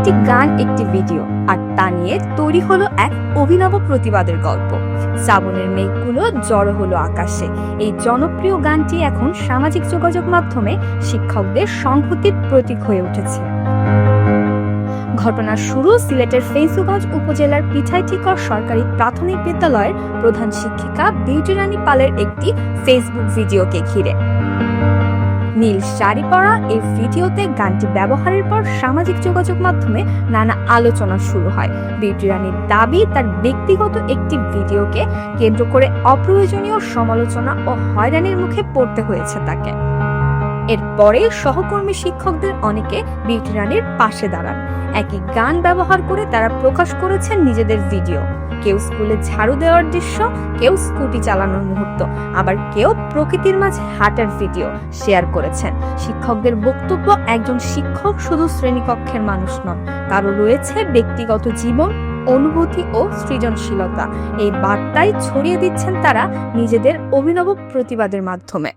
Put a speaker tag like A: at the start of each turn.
A: একটি গান, একটি ভিডিও, আর তা নিয়ে তৈরি হলো এক অভিনব প্রতিবাদের গল্প। শ্রাবণের মেঘগুলো জড়ো হলো আকাশে। এই জনপ্রিয় গানটি এখন সামাজিক যোগাযোগ মাধ্যমে শিক্ষকদের সংহতির প্রতীক হয়ে উঠেছে। ঘটনার শুরু সিলেটের ফেঞ্চুগঞ্জ উপজেলার পিঠাইটিকর সরকারি প্রাথমিক বিদ্যালয়ের প্রধান শিক্ষিকা বিউটি রানী পালের একটি ফেসবুক ভিডিওকে ঘিরে। নীল শাড়ি পরা এই ভিডিওতে গানটি ব্যবহারের পর সামাজিক যোগাযোগ মাধ্যমে নানা আলোচনা শুরু হয়। বিউটি রানীর দাবি, তার ব্যক্তিগত একটি ভিডিওকে কেন্দ্র করে অপ্রয়োজনীয় সমালোচনা ও হয়রানির মুখে পড়তে হয়েছে তাকে। এরপরে সহকর্মী শিক্ষকদের অনেকে বিউটি রানীর পাশে দাঁড়ান। একই গান ব্যবহার করে তারা প্রকাশ করেছেন নিজেদের ভিডিও। কেউ স্কুলে ঝাড়ু দেওয়ার দৃশ্য, কেউ স্কুটি চালানোর মুহূর্ত, আবার কেউ প্রকৃতির মাঝে হাঁটার ভিডিও শেয়ার করেছেন। শিক্ষকদের বক্তব্য, একজন শিক্ষক শুধু শ্রেণীকক্ষের মানুষ নন, কারো রয়েছে ব্যক্তিগত জীবন, অনুভূতি ও সৃজনশীলতা। এই বার্তাই ছড়িয়ে দিচ্ছেন তারা নিজেদের অভিনব প্রতিবাদের মাধ্যমে।